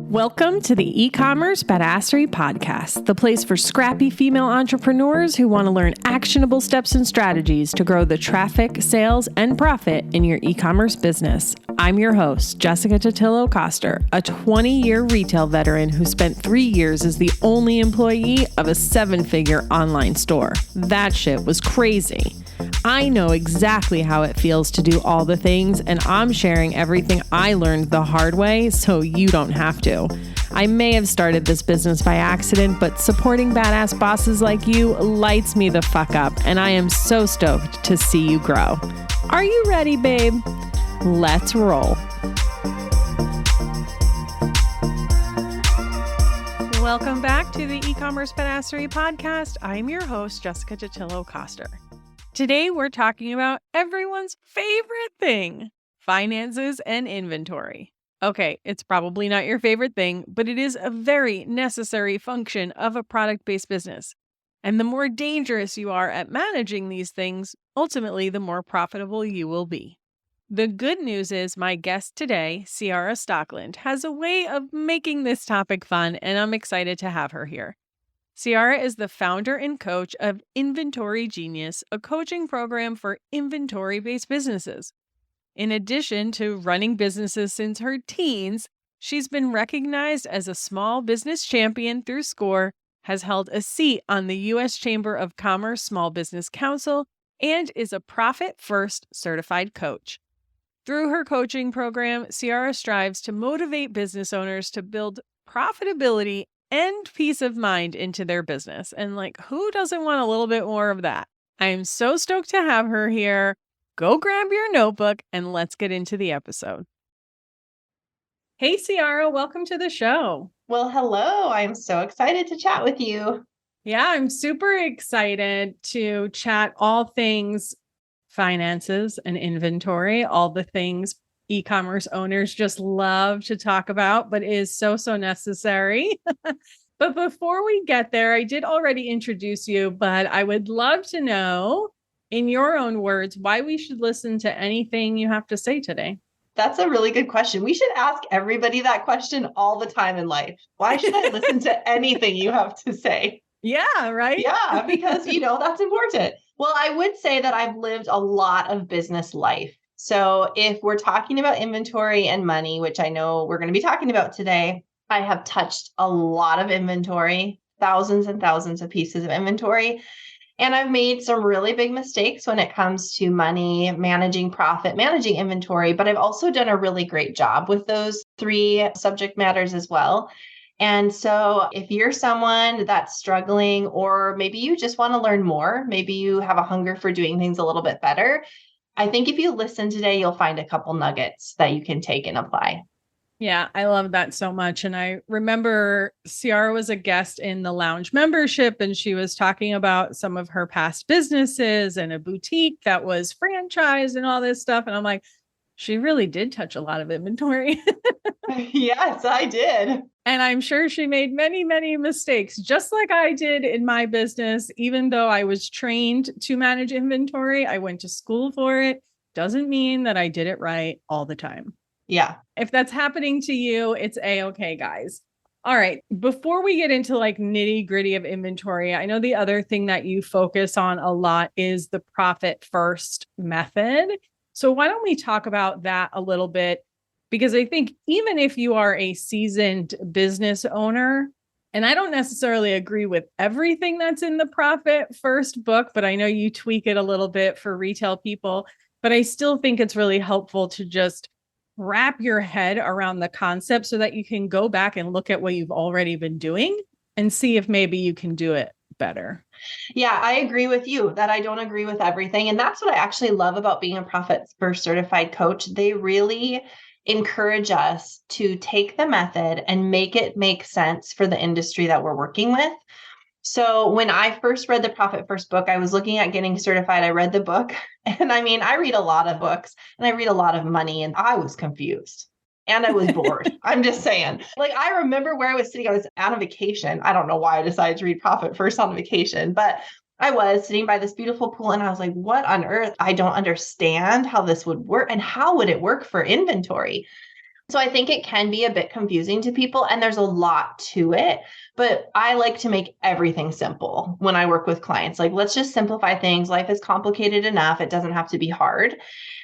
Welcome to the E-commerce Badassery Podcast, the place for scrappy female entrepreneurs who want to learn actionable steps and strategies to grow the traffic, sales, and profit in your e-commerce business. I'm your host, Jessica Totillo-Coster, a 20-year retail veteran who spent 3 years as the only employee of a 7-figure online store. That shit was crazy. I know exactly how it feels to do all the things, and I'm sharing everything I learned the hard way so you don't have to. I may have started this business by accident, but supporting badass bosses like you lights me the fuck up, and I am so stoked to see you grow. Are you ready, babe? Let's roll. Welcome back to the E-commerce Badassery Podcast. I'm your host, Jessica Totillo-Coster. Today, we're talking about everyone's favorite thing, finances and inventory. Okay, it's probably not your favorite thing, but it is a very necessary function of a product-based business. And the more dangerous you are at managing these things, ultimately, the more profitable you will be. The good news is my guest today, Ciara Stockeland, has a way of making this topic fun, and I'm excited to have her here. Ciara is the founder and coach of Inventory Genius, a coaching program for inventory-based businesses. In addition to running businesses since her teens, she's been recognized as a small business champion through SCORE, has held a seat on the U.S. Chamber of Commerce Small Business Council, and is a Profit First certified coach. Through her coaching program, Ciara strives to motivate business owners to build profitability and peace of mind into their business. And who doesn't want a little bit more of that? I am so stoked to have her here. Go grab your notebook and let's get into the episode. Hey, Ciara, welcome to the show. Well, hello. I'm so excited to chat with you. Yeah, I'm super excited to chat all things finances and inventory, all the things e-commerce owners just love to talk about, but is so necessary. But before we get there, I did already introduce you, but I would love to know, in your own words, why we should listen to anything you have to say today. That's a really good question. We should ask everybody that question all the time in life. Why should I listen to anything you have to say? Yeah, right? Yeah, because, that's important. Well, I would say that I've lived a lot of business life. So if we're talking about inventory and money, which I know we're going to be talking about today, I have touched a lot of inventory, thousands and thousands of pieces of inventory. And I've made some really big mistakes when it comes to money, managing profit, managing inventory, but I've also done a really great job with those 3 subject matters as well. And so if you're someone that's struggling, or maybe you just want to learn more, maybe you have a hunger for doing things a little bit better, I think if you listen today, you'll find a couple nuggets that you can take and apply. Yeah, I love that so much. And I remember Ciara was a guest in the lounge membership, and she was talking about some of her past businesses and a boutique that was franchised and all this stuff. And I'm like, she really did touch a lot of inventory. Yes, I did. And I'm sure she made many, many mistakes, just like I did in my business. Even though I was trained to manage inventory, I went to school for it. Doesn't mean that I did it right all the time. Yeah. If that's happening to you, it's a-okay, guys. All right. Before we get into nitty gritty of inventory, I know the other thing that you focus on a lot is the profit first method. So why don't we talk about that a little bit? Because I think even if you are a seasoned business owner, and I don't necessarily agree with everything that's in the Profit First book, but I know you tweak it a little bit for retail people, but I still think it's really helpful to just wrap your head around the concept so that you can go back and look at what you've already been doing and see if maybe you can do it better. Yeah, I agree with you that I don't agree with everything. And that's what I actually love about being a Profit First certified coach. They really encourage us to take the method and make it make sense for the industry that we're working with. So when I first read the Profit First book, I was looking at getting certified. I read the book, and I read a lot of books and I read a lot of money, and I was confused and I was bored. I'm just saying, I remember where I was sitting. I was on vacation. I don't know why I decided to read Profit First on vacation, but I was sitting by this beautiful pool and I was like, what on earth? I don't understand how this would work, and how would it work for inventory? So I think it can be a bit confusing to people, and there's a lot to it, but I like to make everything simple when I work with clients. Like, let's just simplify things. Life is complicated enough. It doesn't have to be hard.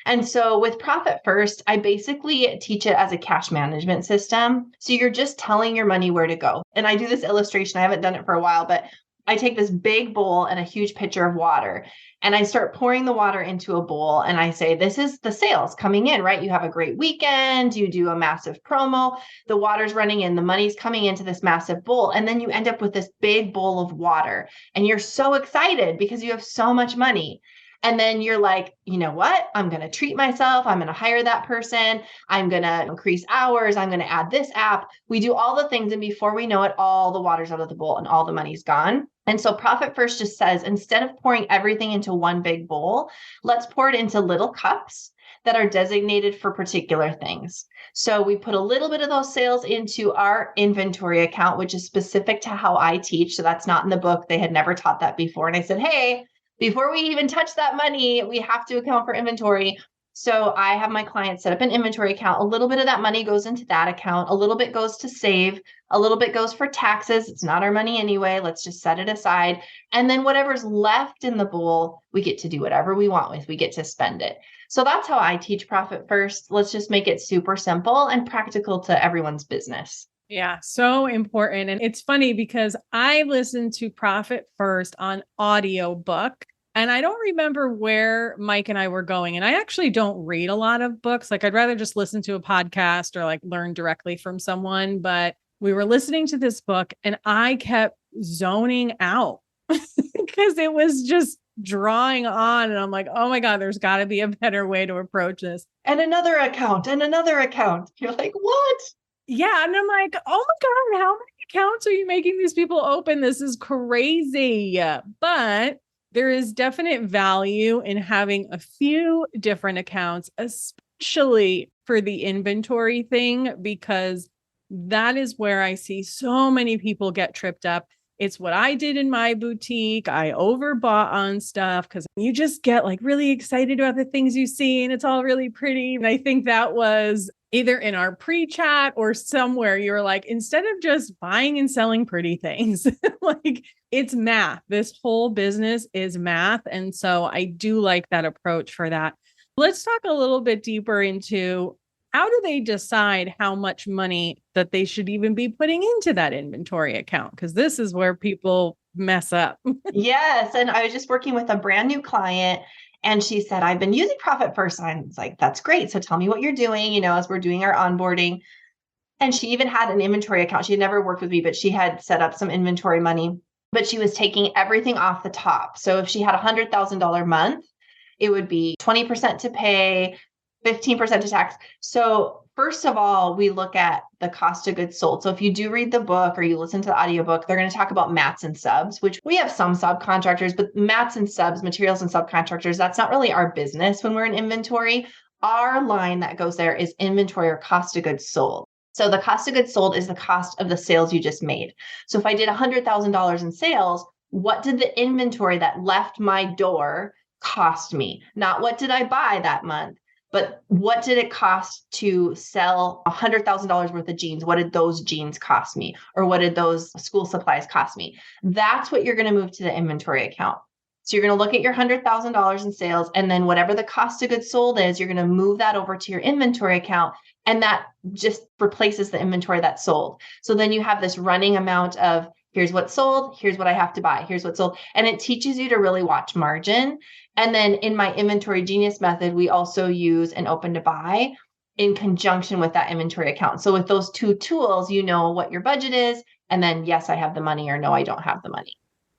And so with Profit First, I basically teach it as a cash management system. So you're just telling your money where to go. And I do this illustration. I haven't done it for a while, but I take this big bowl and a huge pitcher of water, and I start pouring the water into a bowl, and I say, this is the sales coming in, right? You have a great weekend, you do a massive promo, the water's running in, the money's coming into this massive bowl. And then you end up with this big bowl of water, and you're so excited because you have so much money. And then you're like, you know what? I'm going to treat myself. I'm going to hire that person. I'm going to increase hours. I'm going to add this app. We do all the things. And before we know it, all the water's out of the bowl and all the money's gone. And so Profit First just says, instead of pouring everything into one big bowl, let's pour it into little cups that are designated for particular things. So we put a little bit of those sales into our inventory account, which is specific to how I teach. So that's not in the book. They had never taught that before. And I said, hey, before we even touch that money, we have to account for inventory. So I have my clients set up an inventory account. A little bit of that money goes into that account. A little bit goes to save. A little bit goes for taxes. It's not our money anyway. Let's just set it aside. And then whatever's left in the bowl, we get to do whatever we want with. We get to spend it. So that's how I teach Profit First. Let's just make it super simple and practical to everyone's business. Yeah, so important. And it's funny because I listened to Profit First on audiobook, and I don't remember where Mike and I were going. And I actually don't read a lot of books. Like, I'd rather just listen to a podcast or like learn directly from someone. But we were listening to this book and I kept zoning out because it was just drawing on. And I'm like, oh my God, there's got to be a better way to approach this. And another account and another account. You're like, what? Yeah. And I'm like, oh my God, how many accounts are you making these people open? This is crazy. But there is definite value in having a few different accounts, especially for the inventory thing, because that is where I see so many people get tripped up. It's what I did in my boutique. I overbought on stuff because you just get like really excited about the things you see and it's all really pretty. And I think that was either in our pre-chat or somewhere you're like, instead of just buying and selling pretty things, like it's math. This whole business is math. And so I do like that approach for that. Let's talk a little bit deeper into how do they decide how much money that they should even be putting into that inventory account? Because this is where people mess up. Yes. And I was just working with a brand new client, and she said, I've been using Profit First. And I was like, that's great. So tell me what you're doing, as we're doing our onboarding. And she even had an inventory account. She had never worked with me, but she had set up some inventory money, but she was taking everything off the top. So if she had $100,000 month, it would be 20% to pay, 15% to tax. So first of all, we look at the cost of goods sold. So if you do read the book or you listen to the audiobook, they're going to talk about mats and subs, which we have some subcontractors, but mats and subs, materials and subcontractors, that's not really our business when we're in inventory. Our line that goes there is inventory or cost of goods sold. So the cost of goods sold is the cost of the sales you just made. So if I did $100,000 in sales, what did the inventory that left my door cost me? Not what did I buy that month, but what did it cost to sell $100,000 worth of jeans? What did those jeans cost me? Or what did those school supplies cost me? That's what you're going to move to the inventory account. So you're going to look at your $100,000 in sales, and then whatever the cost of goods sold is, you're going to move that over to your inventory account. And that just replaces the inventory that's sold. So then you have this running amount of here's what's sold, here's what I have to buy, here's what's sold. And it teaches you to really watch margin. And then in my Inventory Genius method, we also use an open to buy in conjunction with that inventory account. So with those two tools, you know what your budget is. And then, yes, I have the money, or no, I don't have the money.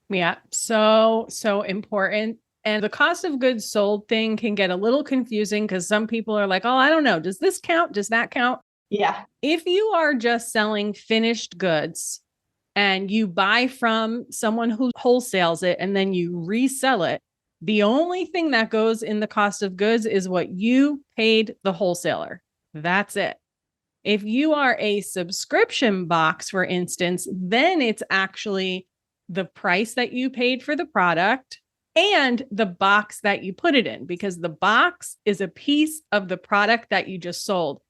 Yeah. So important. And the cost of goods sold thing can get a little confusing because some people are like, oh, I don't know. Does this count? Does that count? Yeah. If you are just selling finished goods and you buy from someone who wholesales it and then you resell it, the only thing that goes in the cost of goods is what you paid the wholesaler. That's it. If you are a subscription box, for instance, then it's actually the price that you paid for the product and the box that you put it in, because the box is a piece of the product that you just sold.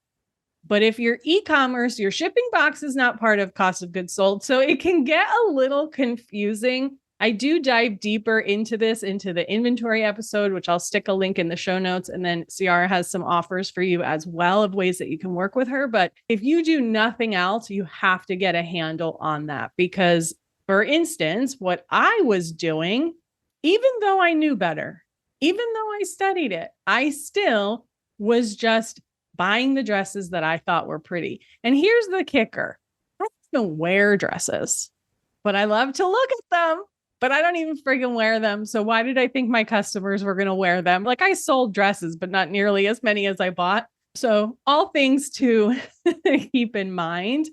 But if you're e-commerce, your shipping box is not part of cost of goods sold. So it can get a little confusing. I do dive deeper into this, into the inventory episode, which I'll stick a link in the show notes. And then Ciara has some offers for you as well of ways that you can work with her. But if you do nothing else, you have to get a handle on that. Because, for instance, what I was doing, even though I knew better, even though I studied it, I still was just buying the dresses that I thought were pretty. And here's the kicker. I don't wear dresses, but I love to look at them, but I don't even friggin' wear them. So why did I think my customers were going to wear them? Like, I sold dresses, but not nearly as many as I bought. So all things to keep in mind.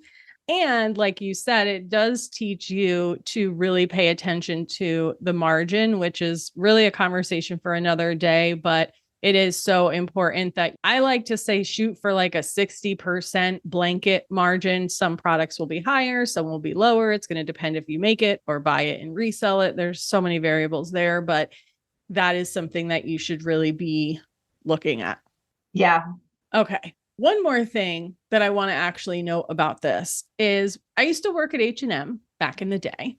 And like you said, it does teach you to really pay attention to the margin, which is really a conversation for another day. But it is so important that I like to say shoot for like a 60% blanket margin. Some products will be higher, some will be lower. It's going to depend if you make it or buy it and resell it. There's so many variables there, but that is something that you should really be looking at. Yeah. Okay. One more thing that I want to actually note about this is I used to work at H&M back in the day.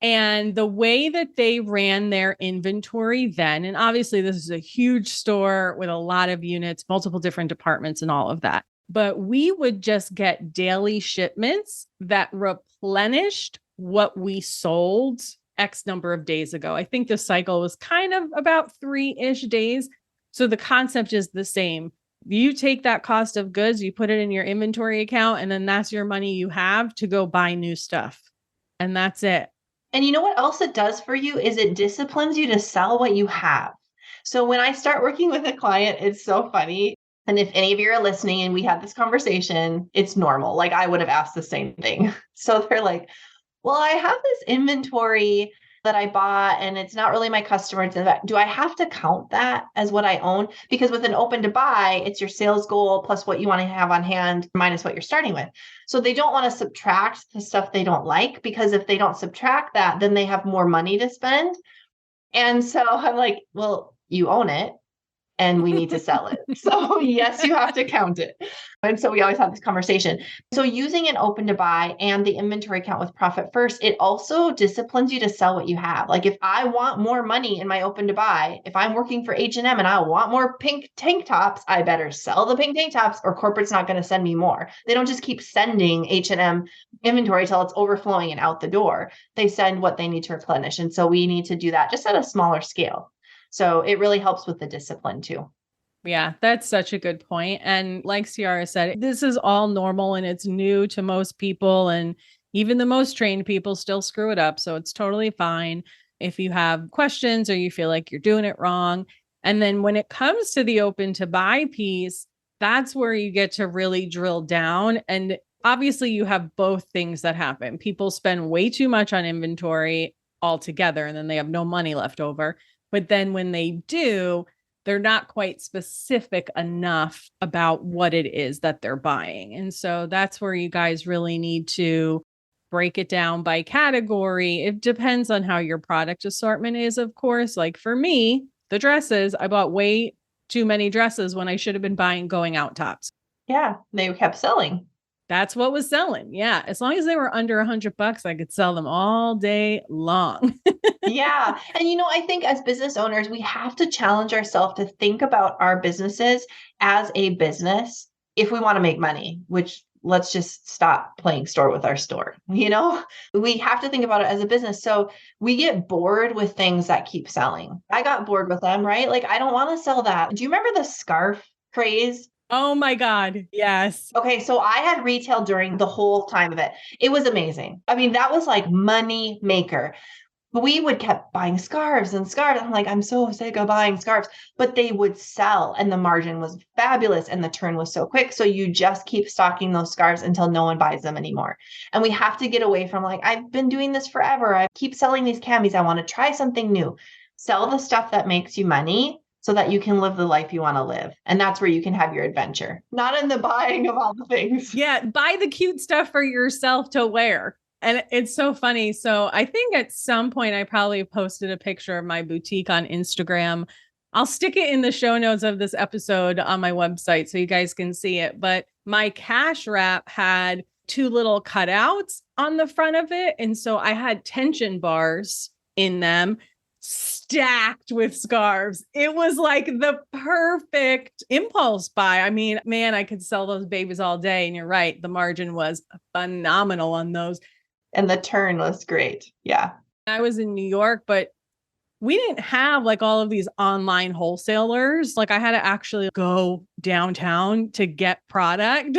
And the way that they ran their inventory then, and obviously this is a huge store with a lot of units, multiple different departments and all of that, but we would just get daily shipments that replenished what we sold X number of days ago. I think the cycle was kind of about 3-ish days. So the concept is the same. You take that cost of goods, you put it in your inventory account, and then that's your money you have to go buy new stuff. And that's it. And you know what else it does for you is it disciplines you to sell what you have. So when I start working with a client, it's so funny. And if any of you are listening and we had this conversation, it's normal. Like, I would have asked the same thing. So they're like, well, I have this inventory that I bought and it's not really my customer. Do I have to count that as what I own? Because with an open to buy, it's your sales goal plus what you want to have on hand minus what you're starting with. So they don't want to subtract the stuff they don't like, because if they don't subtract that, then they have more money to spend. And so I'm like, well, you own it and we need to sell it. So yes, you have to count it. And so we always have this conversation. So using an open to buy and the inventory count with profit first, it also disciplines you to sell what you have. Like, if I want more money in my open to buy, if I'm working for H&M and I want more pink tank tops, I better sell the pink tank tops or corporate's not going to send me more. They don't just keep sending H&M inventory till it's overflowing and out the door. They send what they need to replenish. And so we need to do that just at a smaller scale. So it really helps with the discipline too. Yeah, that's such a good point. And like Ciara said, this is all normal and it's new to most people. And even the most trained people still screw it up. So it's totally fine if you have questions or you feel like you're doing it wrong. And then when it comes to the open to buy piece, that's where you get to really drill down. And obviously you have both things that happen. People spend way too much on inventory altogether, and then they have no money left over. But then when they do, they're not quite specific enough about what it is that they're buying. And so that's where you guys really need to break it down by category. It depends on how your product assortment is, of course. Like for me, the dresses, I bought way too many dresses when I should have been buying going out tops. Yeah, they kept selling. That's what was selling. Yeah. As long as they were under $100, I could sell them all day long. Yeah. And, I think as business owners, we have to challenge ourselves to think about our businesses as a business if we want to make money, which let's just stop playing store with our store. We have to think about it as a business. So we get bored with things that keep selling. I got bored with them, right? Like, I don't want to sell that. Do you remember the scarf craze? Oh my God. Yes. Okay. So I had retail during the whole time of it. It was amazing. I mean, that was like money maker. We would kept buying scarves and scarves. I'm like, I'm so sick of buying scarves, but they would sell and the margin was fabulous and the turn was so quick. So you just keep stocking those scarves until no one buys them anymore. And we have to get away from like, I've been doing this forever. I keep selling these camis. I want to try something new. Sell the stuff that makes you money so that you can live the life you want to live. And that's where you can have your adventure, not in the buying of all the things. Yeah. Buy the cute stuff for yourself to wear. And it's so funny. So I think at some point I probably posted a picture of my boutique on Instagram. I'll stick it in the show notes of this episode on my website so you guys can see it. But my cash wrap had two little cutouts on the front of it. And so I had tension bars in them stacked with scarves. It was like the perfect impulse buy. I mean, man, I could sell those babies all day. And you're right. The margin was phenomenal on those. And the turn was great. Yeah. I was in New York, but we didn't have like all of these online wholesalers. Like I had to actually go downtown to get product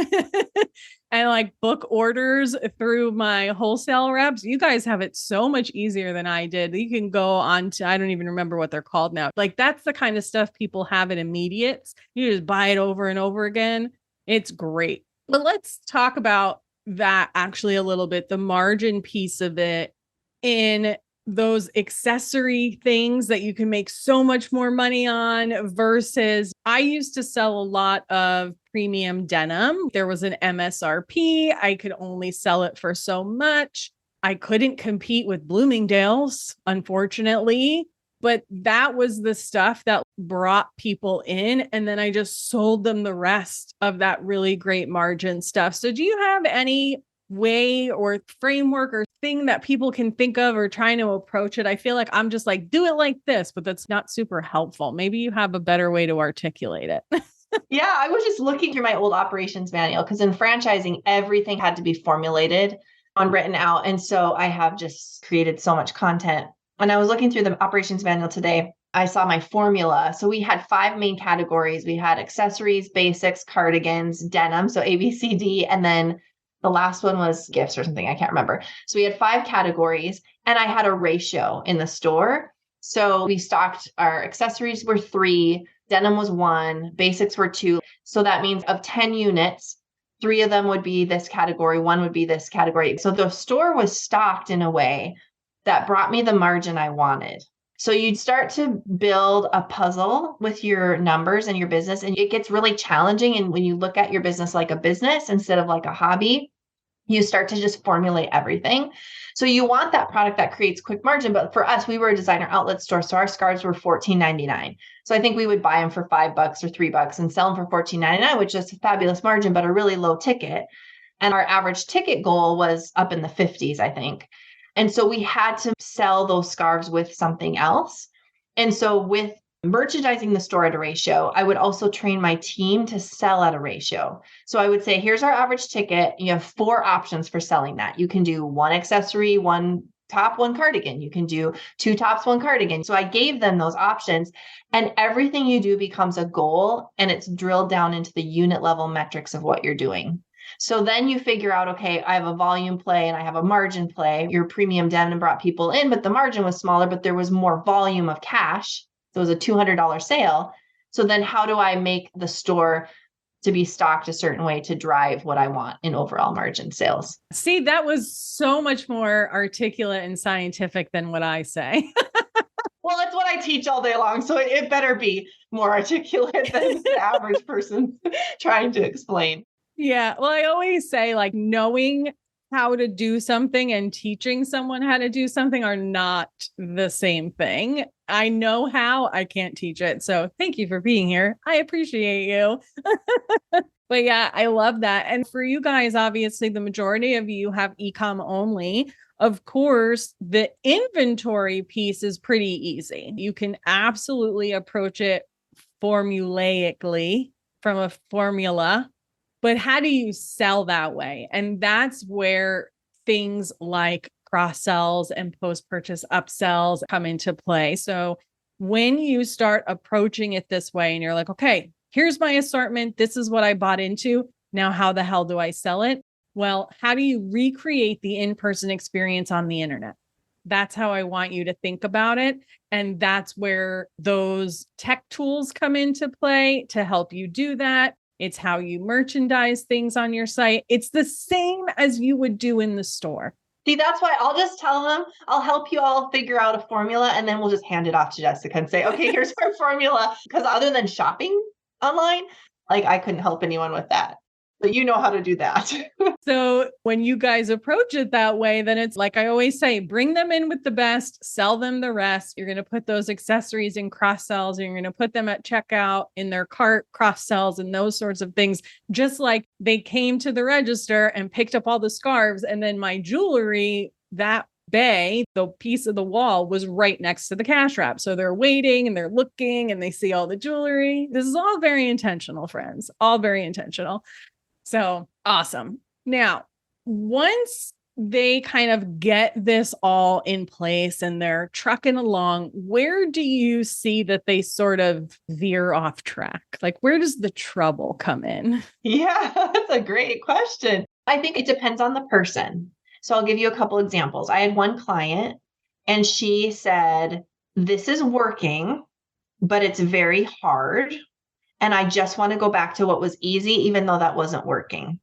and like book orders through my wholesale reps. You guys have it so much easier than I did. You can go on to, I don't even remember what they're called now. Like that's the kind of stuff people have at immediates. You just buy it over and over again. It's great. But let's talk about that actually a little bit, the margin piece of it in those accessory things that you can make so much more money on versus I used to sell a lot of premium denim. There was an MSRP. I could only sell it for so much. I couldn't compete with Bloomingdale's, unfortunately, but that was the stuff that brought people in. And then I just sold them the rest of that really great margin stuff. So do you have any way or framework or thing that people can think of or trying to approach it? I feel like I'm just like, do it like this, but that's not super helpful. Maybe you have a better way to articulate it. Yeah, I was just looking through my old operations manual because in franchising, everything had to be formulated and written out. And so I have just created so much content. When I was looking through the operations manual today, I saw my formula. So we had 5 main categories. We had accessories, basics, cardigans, denim, so A, B, C, D, and then the last one was gifts or something. I can't remember. So we had 5 categories and I had a ratio in the store. So we stocked our accessories were 3, denim was 1, basics were 2. So that means of 10 units, 3 of them would be this category, 1 would be this category. So the store was stocked in a way that brought me the margin I wanted. So you'd start to build a puzzle with your numbers and your business, and it gets really challenging. And when you look at your business like a business instead of like a hobby, you start to just formulate everything. So you want that product that creates quick margin. But for us, we were a designer outlet store. So our scarves were $14.99. So I think we would buy them for $5 or $3 and sell them for $14.99, which is a fabulous margin, but a really low ticket. And our average ticket goal was up in the 50s, I think. And so we had to sell those scarves with something else. And so with merchandising the store at a ratio, I would also train my team to sell at a ratio. So I would say, here's our average ticket. You have 4 options for selling that. You can do 1 accessory, 1 top, 1 cardigan. You can do 2 tops, 1 cardigan. So I gave them those options, and everything you do becomes a goal, and it's drilled down into the unit level metrics of what you're doing. So then you figure out, okay, I have a volume play and I have a margin play. Your premium denim brought people in, but the margin was smaller, but there was more volume of cash. So it was a $200 sale. So then how do I make the store to be stocked a certain way to drive what I want in overall margin sales? See, that was so much more articulate and scientific than what I say. Well, it's what I teach all day long. So it better be more articulate than the average person trying to explain. Yeah. Well, I always say like knowing how to do something and teaching someone how to do something are not the same thing. I know how, I can't teach it. So thank you for being here. I appreciate you. But yeah, I love that. And for you guys, obviously, the majority of you have e-com only. Of course, the inventory piece is pretty easy. You can absolutely approach it formulaically from a formula. But how do you sell that way? And that's where things like cross sells and post-purchase upsells come into play. So when you start approaching it this way and you're like, okay, here's my assortment. This is what I bought into. Now, how the hell do I sell it? Well, how do you recreate the in-person experience on the internet? That's how I want you to think about it. And that's where those tech tools come into play to help you do that. It's how you merchandise things on your site. It's the same as you would do in the store. See, that's why I'll just tell them, I'll help you all figure out a formula, and then we'll just hand it off to Jessica and say, okay, here's our formula. Because other than shopping online, like I couldn't help anyone with that. But you know how to do that. So when you guys approach it that way, then it's like I always say, bring them in with the best, sell them the rest. You're going to put those accessories in cross sells, and you're going to put them at checkout in their cart cross sells and those sorts of things. Just like they came to the register and picked up all the scarves, and then my jewelry, that bay, the piece of the wall was right next to the cash wrap. So they're waiting and they're looking and they see all the jewelry. This is all very intentional, friends, all very intentional. So awesome. Now, once they kind of get this all in place and they're trucking along, where do you see that they sort of veer off track? Like, where does the trouble come in? Yeah, that's a great question. I think it depends on the person. So I'll give you a couple examples. I had one client and she said, this is working, but it's very hard. And I just want to go back to what was easy, even though that wasn't working.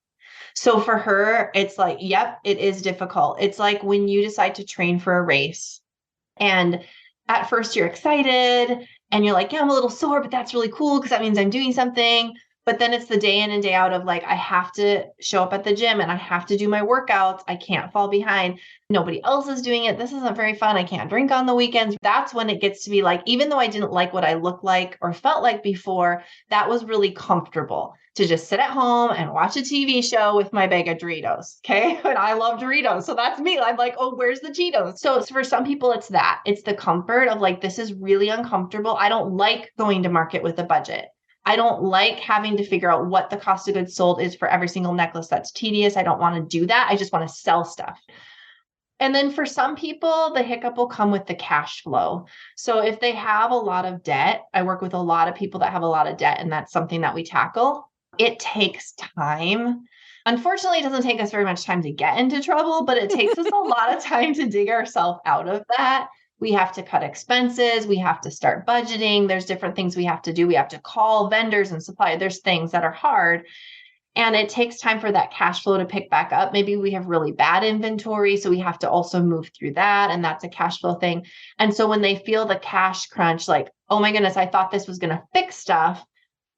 So for her, it's like, yep, it is difficult. It's like when you decide to train for a race and at first you're excited and you're like, yeah, I'm a little sore, but that's really cool because that means I'm doing something. But then it's the day in and day out of like, I have to show up at the gym and I have to do my workouts. I can't fall behind. Nobody else is doing it. This isn't very fun. I can't drink on the weekends. That's when it gets to be like, even though I didn't like what I looked like or felt like before, that was really comfortable to just sit at home and watch a TV show with my bag of Doritos. Okay. And I love Doritos. So that's me. I'm like, oh, where's the Cheetos? So for some people, it's that. It's the comfort of like, this is really uncomfortable. I don't like going to market with a budget. I don't like having to figure out what the cost of goods sold is for every single necklace. That's tedious. I don't want to do that. I just want to sell stuff. And then for some people, the hiccup will come with the cash flow. So if they have a lot of debt, I work with a lot of people that have a lot of debt, and that's something that we tackle. It takes time. Unfortunately, it doesn't take us very much time to get into trouble, but it takes us a lot of time to dig ourselves out of that. We have to cut expenses. We have to start budgeting. There's different things we have to do. We have to call vendors and suppliers. There's things that are hard. And it takes time for that cash flow to pick back up. Maybe we have really bad inventory, so we have to also move through that. And that's a cash flow thing. And so when they feel the cash crunch, like, oh my goodness, I thought this was going to fix stuff,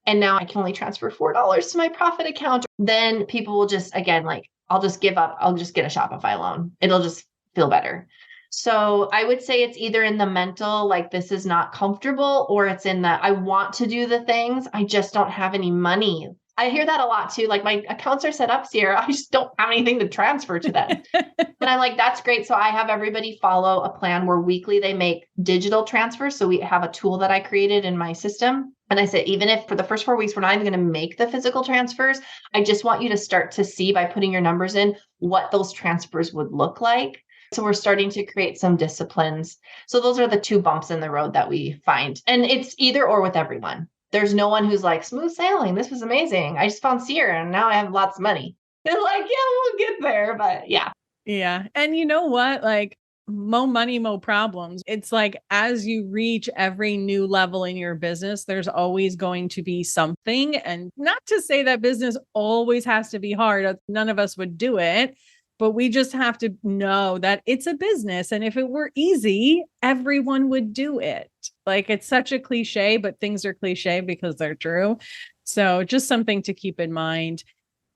and now I can only transfer $4 to my profit account, then people will just, again, like, I'll just give up. I'll just get a Shopify loan. It'll just feel better. So I would say it's either in the mental, like this is not comfortable, or it's in the, I want to do the things. I just don't have any money. I hear that a lot too. Like my accounts are set up, Ciara. I just don't have anything to transfer to them. And I'm like, that's great. So I have everybody follow a plan where weekly they make digital transfers. So we have a tool that I created in my system. And I said, even if for the first 4 weeks, we're not even going to make the physical transfers, I just want you to start to see by putting your numbers in what those transfers would look like. So we're starting to create some disciplines. So those are the two bumps in the road that we find. And it's either or with everyone. There's no one who's like, smooth sailing. This was amazing. I just found Ciara and now I have lots of money. They're like, yeah, we'll get there. But yeah. Yeah. And you know what? Like, mo money, mo problems. It's like as you reach every new level in your business, there's always going to be something. And not to say that business always has to be hard. None of us would do it. But we just have to know that it's a business. And if it were easy, everyone would do it. Like it's such a cliche, but things are cliche because they're true. So just something to keep in mind.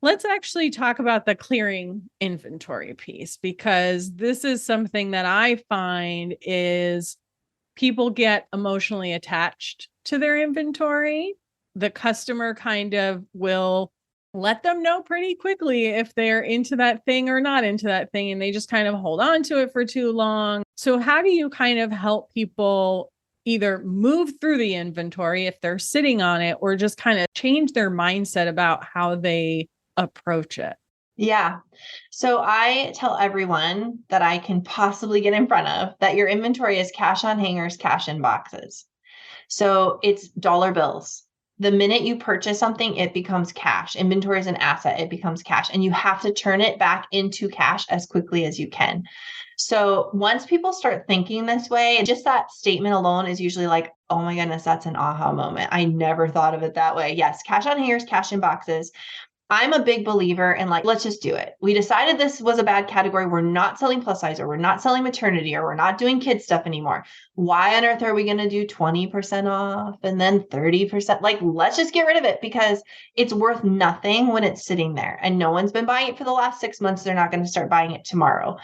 Let's actually talk about the clearing inventory piece, because this is something that I find is people get emotionally attached to their inventory. The customer kind of will let them know pretty quickly if they're into that thing or not into that thing, and they just kind of hold on to it for too long. So how do you kind of help people either move through the inventory if they're sitting on it, or just kind of change their mindset about how they approach it? Yeah. So I tell everyone that I can possibly get in front of that your inventory is cash on hangers, cash in boxes. So it's dollar bills. The minute you purchase something, it becomes cash. Inventory is an asset. It becomes cash, and you have to turn it back into cash as quickly as you can. So once people start thinking this way, just that statement alone is usually like, oh my goodness, that's an aha moment. I never thought of it that way. Yes, cash on hangers, cash in boxes. I'm a big believer in like, let's just do it. We decided this was a bad category. We're not selling plus size, or we're not selling maternity, or we're not doing kid stuff anymore. Why on earth are we going to do 20% off and then 30%? Like, let's just get rid of it because it's worth nothing when it's sitting there and no one's been buying it for the last 6 months. They're not going to start buying it tomorrow.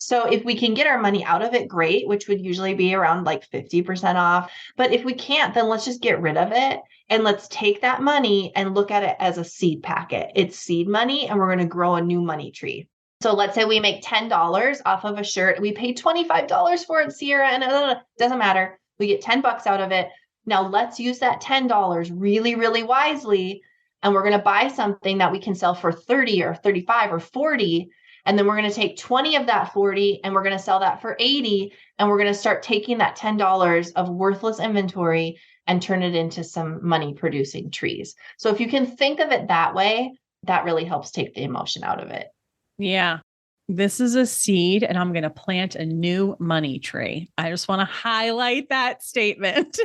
So if we can get our money out of it, great, which would usually be around like 50% off. But if we can't, then let's just get rid of it. And let's take that money and look at it as a seed packet. It's seed money, and we're going to grow a new money tree. So let's say we make $10 off of a shirt. We paid $25 for it, Ciara, and it doesn't matter. We get $10 out of it. Now let's use that $10 really, really wisely. And we're going to buy something that we can sell for 30 or 35 or 40. And then we're going to take 20 of that 40 and we're going to sell that for 80. And we're going to start taking that $10 of worthless inventory and turn it into some money producing trees. So if you can think of it that way, that really helps take the emotion out of it. Yeah. This is a seed, and I'm going to plant a new money tree. I just want to highlight that statement.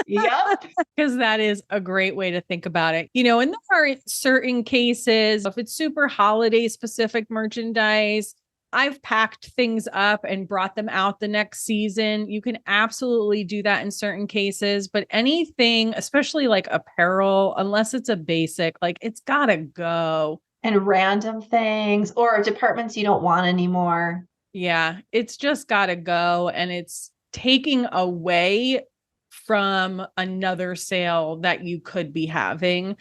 Yep. Because that is a great way to think about it. And there are certain cases, if it's super holiday specific merchandise, I've packed things up and brought them out the next season. You can absolutely do that in certain cases, but anything, especially like apparel, unless it's a basic, like it's got to go. And random things or departments you don't want anymore. Yeah, it's just got to go. And it's taking away from another sale that you could be having.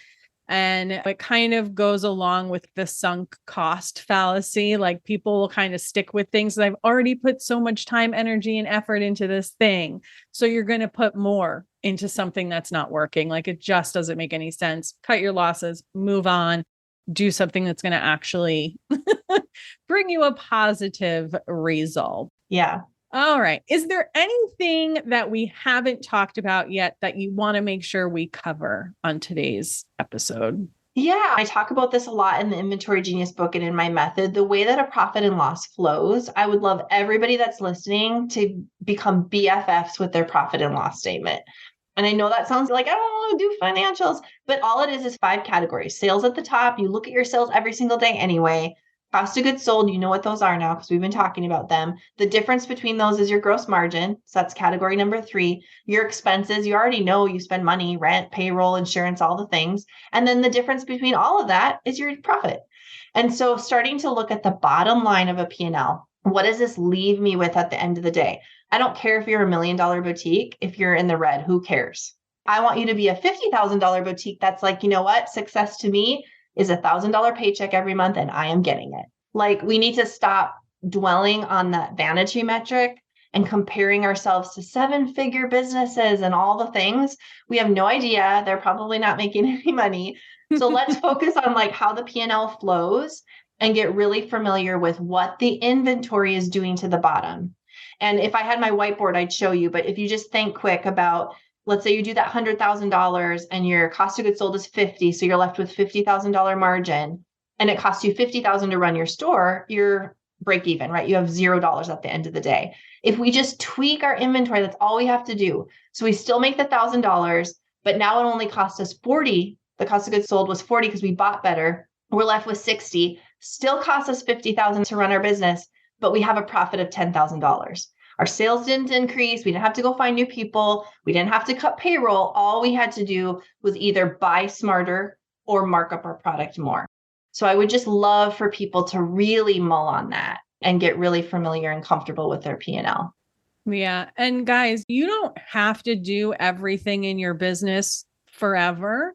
And it kind of goes along with the sunk cost fallacy. Like people will kind of stick with things that I've already put so much time, energy, and effort into this thing. So you're going to put more into something that's not working. Like it just doesn't make any sense. Cut your losses, move on, do something that's going to actually bring you a positive result. Yeah. All right. Is there anything that we haven't talked about yet that you want to make sure we cover on today's episode? Yeah, I talk about this a lot in the Inventory Genius book and in my method, the way that a profit and loss flows. I would love everybody that's listening to become BFFs with their profit and loss statement. And I know that sounds like I don't want to do financials, but all it is 5 categories. Sales at the top. You look at your sales every single day anyway. Cost of goods sold, you know what those are now because we've been talking about them. The difference between those is your gross margin. So that's category number 3. Your expenses, you already know you spend money, rent, payroll, insurance, all the things. And then the difference between all of that is your profit. And so starting to look at the bottom line of a P&L, what does this leave me with at the end of the day? I don't care if you're $1 million boutique. If you're in the red, who cares? I want you to be a $50,000 boutique. That's like, you know what? Success to me is $1,000 paycheck every month and I am getting it. Like we need to stop dwelling on that vanity metric and comparing ourselves to 7-figure businesses and all the things. We have no idea. They're probably not making any money. So let's focus on like how the P&L flows and get really familiar with what the inventory is doing to the bottom. And if I had my whiteboard, I'd show you, but if you just think quick about, let's say you do that $100,000 and your cost of goods sold is 50. So you're left with $50,000 margin and it costs you $50,000 to run your store, you're break even, right? You have $0 at the end of the day. If we just tweak our inventory, that's all we have to do. So we still make the $1,000, but now it only cost us 40. The cost of goods sold was 40 because we bought better. We're left with 60, still costs us 50,000 to run our business, but we have a profit of $10,000. Our sales didn't increase. We didn't have to go find new people. We didn't have to cut payroll. All we had to do was either buy smarter or mark up our product more. So I would just love for people to really mull on that and get really familiar and comfortable with their P&L. Yeah. And guys, you don't have to do everything in your business forever.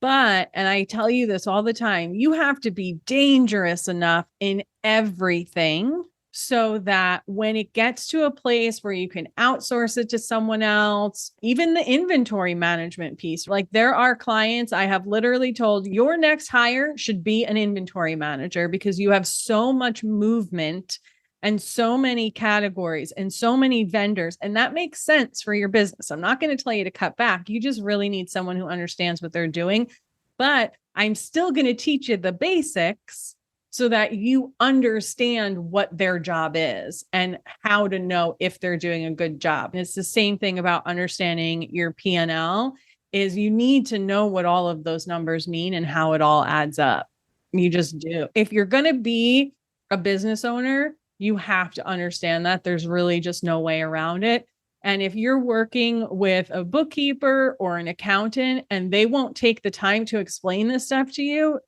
But, and I tell you this all the time, you have to be dangerous enough in everything so that when it gets to a place where you can outsource it to someone else, even the inventory management piece, like there are clients I have literally told your next hire should be an inventory manager because you have so much movement and so many categories and so many vendors. And that makes sense for your business. I'm not going to tell you to cut back. You just really need someone who understands what they're doing. But I'm still going to teach you the basics so that you understand what their job is and how to know if they're doing a good job. And it's the same thing about understanding your P&L is you need to know what all of those numbers mean and how it all adds up. You just do. If you're going to be a business owner, you have to understand that there's really just no way around it. And if you're working with a bookkeeper or an accountant and they won't take the time to explain this stuff to you,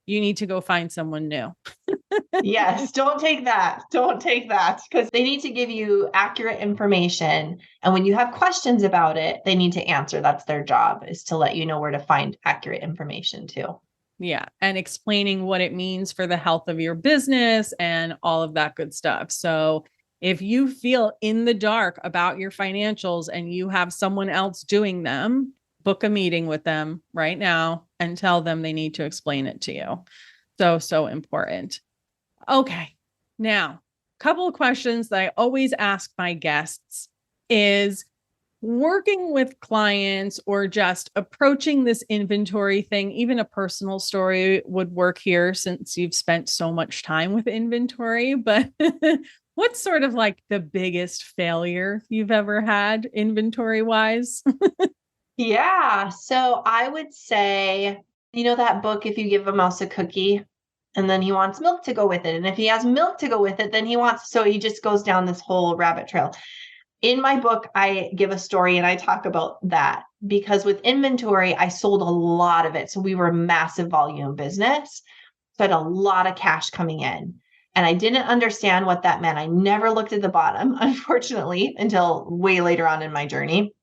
you need to go find someone new. Yes, don't take that. Don't take that, because they need to give you accurate information. And when you have questions about it, they need to answer. That's their job, is to let you know where to find accurate information too. Yeah. And explaining what it means for the health of your business and all of that good stuff. So if you feel in the dark about your financials and you have someone else doing them, book a meeting with them right now and tell them they need to explain it to you. So important. Okay. Now, a couple of questions that I always ask my guests is, working with clients or just approaching this inventory thing, even a personal story would work here since you've spent so much time with inventory. But what's sort of like the biggest failure you've ever had inventory wise? Yeah. So I would say, that book, If You Give a Mouse a Cookie, and then he wants milk to go with it. And if he has milk to go with it, then so he just goes down this whole rabbit trail. In my book, I give a story and I talk about that, because with inventory, I sold a lot of it. So we were a massive volume business. So I had a lot of cash coming in. And I didn't understand what that meant. I never looked at the bottom, unfortunately, until way later on in my journey.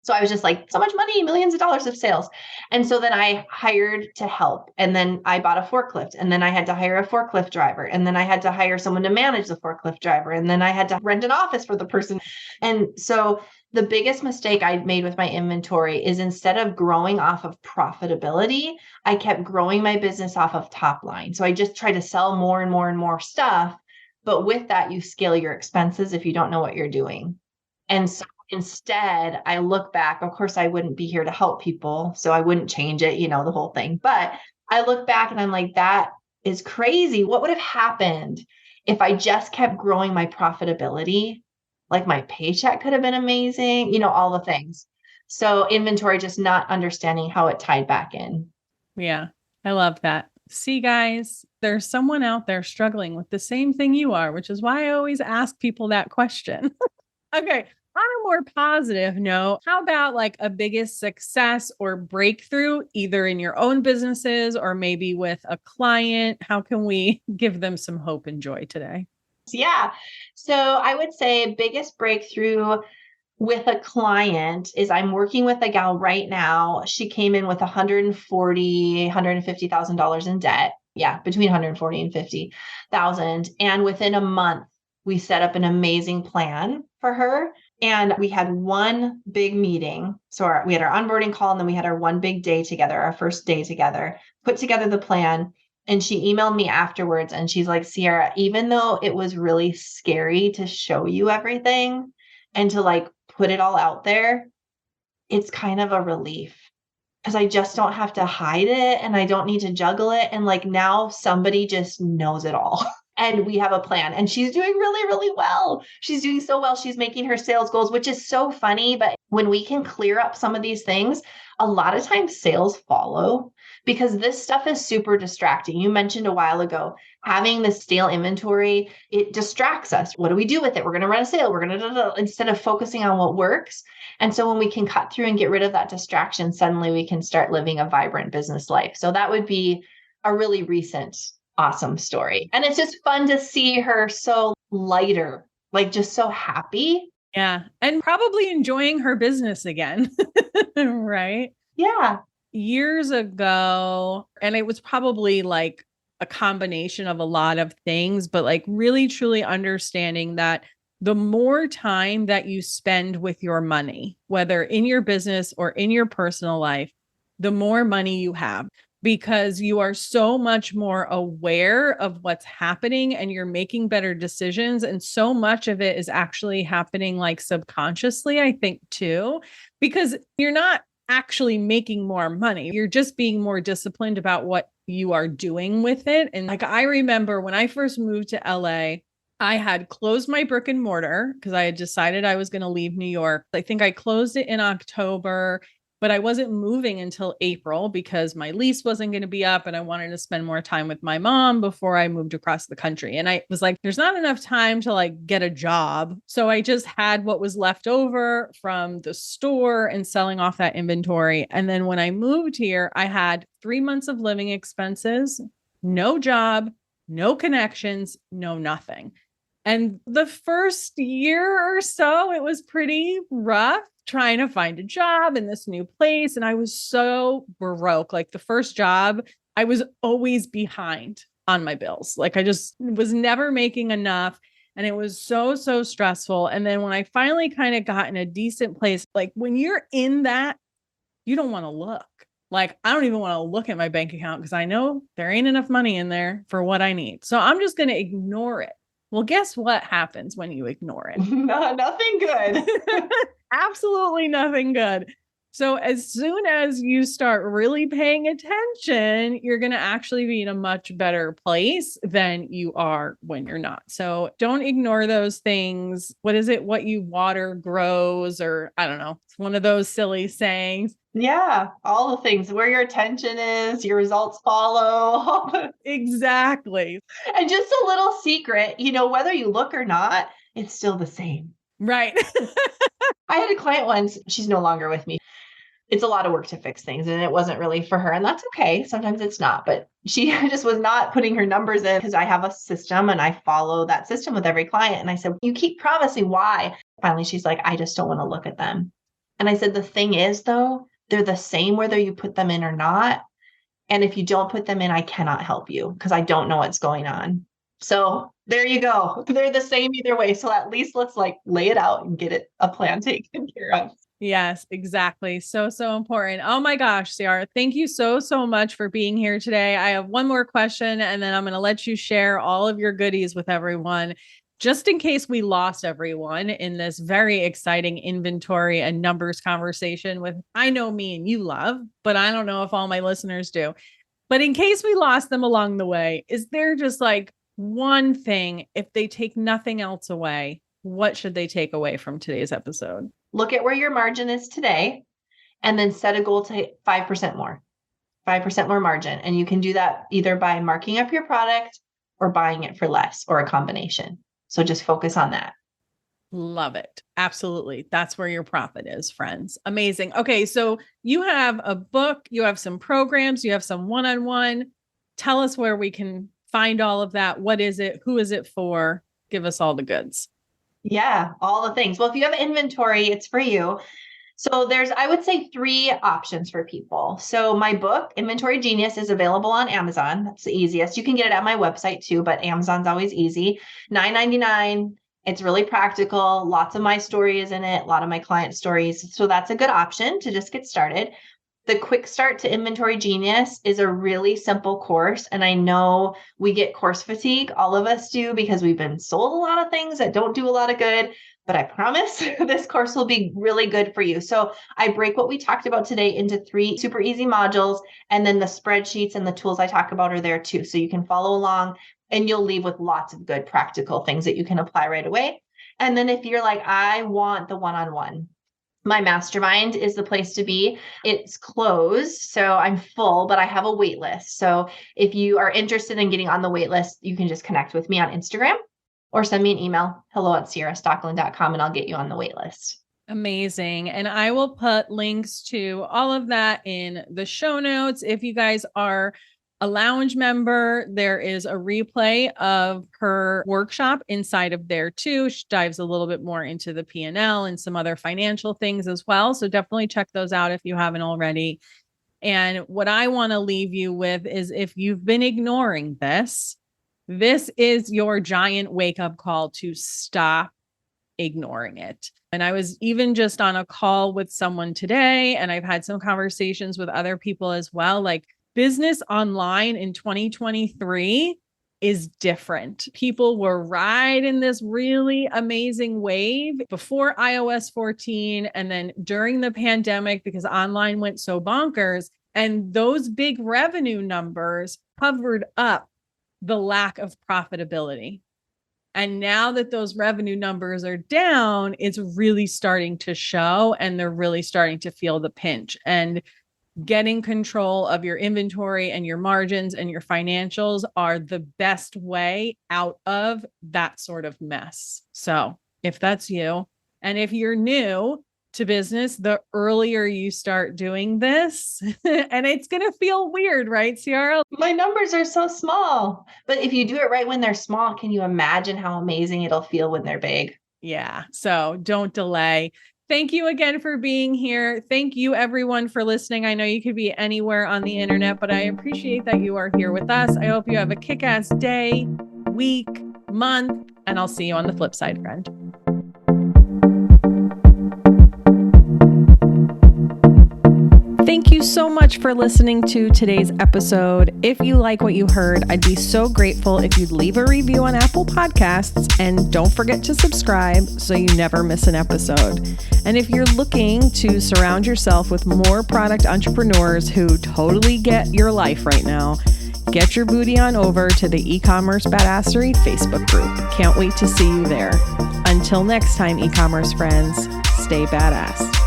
So I was just like, so much money, millions of dollars of sales. And so then I hired to help. And then I bought a forklift. And then I had to hire a forklift driver. And then I had to hire someone to manage the forklift driver. And then I had to rent an office for the person. And so the biggest mistake I made with my inventory is, instead of growing off of profitability, I kept growing my business off of top line. So I just tried to sell more and more and more stuff. But with that, you scale your expenses if you don't know what you're doing. And so instead, I look back. Of course, I wouldn't be here to help people, so I wouldn't change it, the whole thing. But I look back and I'm like, that is crazy. What would have happened if I just kept growing my profitability? Like, my paycheck could have been amazing, all the things. So inventory, just not understanding how it tied back in. Yeah, I love that. See, guys, there's someone out there struggling with the same thing you are, which is why I always ask people that question. Okay. On a more positive note, how about like a biggest success or breakthrough, either in your own businesses or maybe with a client? How can we give them some hope and joy today? Yeah. So I would say biggest breakthrough with a client is, I'm working with a gal right now. She came in with $150,000 in debt. Yeah, between 140 and 50,000. And within a month, we set up an amazing plan for her. And we had one big meeting. So we had our onboarding call, and then we had our one big day together, our first day together, put together the plan. And she emailed me afterwards and she's like, Ciara, even though it was really scary to show you everything and to like put it all out there, it's kind of a relief, because I just don't have to hide it and I don't need to juggle it. And like, now somebody just knows it all. And we have a plan, and she's doing really, really well. She's doing so well. She's making her sales goals, which is so funny. But when we can clear up some of these things, a lot of times sales follow, because this stuff is super distracting. You mentioned a while ago, having this stale inventory, it distracts us. What do we do with it? We're going to run a sale. We're going to, instead of focusing on what works. And so when we can cut through and get rid of that distraction, suddenly we can start living a vibrant business life. So that would be a really recent awesome story. And it's just fun to see her so lighter, like just so happy. Yeah. And probably enjoying her business again. Right? Yeah. Years ago, and it was probably like a combination of a lot of things, but like really truly understanding that the more time that you spend with your money, whether in your business or in your personal life, the more money you have, because you are so much more aware of what's happening and you're making better decisions. And so much of it is actually happening like subconsciously, I think, too, because you're not actually making more money. You're just being more disciplined about what you are doing with it. And like, I remember when I first moved to LA, I had closed my brick and mortar because I had decided I was going to leave New York. I think I closed it in October. but I wasn't moving until April because my lease wasn't going to be up and I wanted to spend more time with my mom before I moved across the country. And I was like, there's not enough time to like get a job. So I just had what was left over from the store and selling off that inventory. And then when I moved here, I had 3 months of living expenses, no job, no connections, no nothing. And the first year or so, it was pretty rough trying to find a job in this new place. And I was so broke. Like the first job, I was always behind on my bills. Like I just was never making enough. And it was so, so stressful. And then when I finally kind of got in a decent place, like when you're in that, you don't want to look. Like, I don't even want to look at my bank account because I know there ain't enough money in there for what I need. So I'm just going to ignore it. Well, guess what happens when you ignore it? No, nothing good. Absolutely nothing good. So as soon as you start really paying attention, you're going to actually be in a much better place than you are when you're not. So don't ignore those things. What is it? What you water grows, or I don't know. It's one of those silly sayings. Yeah, all the things. Where your attention is, your results follow. Exactly. And just a little secret, whether you look or not, it's still the same. Right. I had a client once, she's no longer with me. It's a lot of work to fix things and it wasn't really for her. And that's okay. Sometimes it's not, but she just was not putting her numbers in because I have a system and I follow that system with every client. And I said, you keep promising, why? Finally, she's like, I just don't want to look at them. And I said, the thing is though, they're the same whether you put them in or not. And if you don't put them in, I cannot help you because I don't know what's going on. So there you go. They're the same either way. So at least let's like lay it out and get a plan taken care of. Yes, exactly. So, so important. Oh my gosh, Ciara, thank you so, so much for being here today. I have one more question and then I'm going to let you share all of your goodies with everyone, just in case we lost everyone in this very exciting inventory and numbers conversation with, I know me and you love, but I don't know if all my listeners do. But in case we lost them along the way, is there just like one thing, if they take nothing else away, what should they take away from today's episode? Look at where your margin is today and then set a goal to 5% more, 5% more margin. And you can do that either by marking up your product or buying it for less or a combination. So just focus on that. Love it. Absolutely. That's where your profit is, friends. Amazing. Okay. So you have a book, you have some programs, you have some one-on-one. Tell us where we can find all of that. What is it? Who is it for? Give us all the goods. Yeah, all the things. Well, if you have inventory, it's for you. So there's, I would say, 3 options for people. So my book, Inventory Genius, is available on Amazon. That's the easiest. You can get it at my website too, but Amazon's always easy. $9.99. It's really practical. Lots of my stories in it, a lot of my client stories. So that's a good option to just get started. The Quickstart to Inventory Genius is a really simple course. And I know we get course fatigue. All of us do because we've been sold a lot of things that don't do a lot of good. But I promise this course will be really good for you. So I break what we talked about today into 3 super easy modules. And then the spreadsheets and the tools I talk about are there too. So you can follow along and you'll leave with lots of good practical things that you can apply right away. And then if you're like, I want the one-on-one, my mastermind is the place to be. It's closed, so I'm full, but I have a wait list. So if you are interested in getting on the wait list, you can just connect with me on Instagram or send me an email, hello@ciarastockeland.com, and I'll get you on the wait list. Amazing. And I will put links to all of that in the show notes. If you guys are a lounge member, there is a replay of her workshop inside of there too. She dives a little bit more into the P&L and some other financial things as well. So definitely check those out if you haven't already. And what I want to leave you with is, if you've been ignoring this, this is your giant wake-up call to stop ignoring it. And I was even just on a call with someone today, and I've had some conversations with other people as well. Like, business online in 2023 is different. People were riding this really amazing wave before iOS 14 and then during the pandemic because online went so bonkers. And those big revenue numbers covered up the lack of profitability. And now that those revenue numbers are down, it's really starting to show and they're really starting to feel the pinch. And getting control of your inventory and your margins and your financials are the best way out of that sort of mess. So if that's you, and if you're new to business, the earlier you start doing this, and it's going to feel weird, right, Ciara? My numbers are so small. But if you do it right when they're small, can you imagine how amazing it'll feel when they're big? Yeah. So don't delay. Thank you again for being here. Thank you, everyone, for listening. I know you could be anywhere on the internet, but I appreciate that you are here with us. I hope you have a kick-ass day, week, month, and I'll see you on the flip side, friend. Thank you so much for listening to today's episode. If you like what you heard, I'd be so grateful if you'd leave a review on Apple Podcasts, and don't forget to subscribe so you never miss an episode. And if you're looking to surround yourself with more product entrepreneurs who totally get your life right now, get your booty on over to the E-commerce Badassery Facebook group. Can't wait to see you there. Until next time, e-commerce friends, stay badass.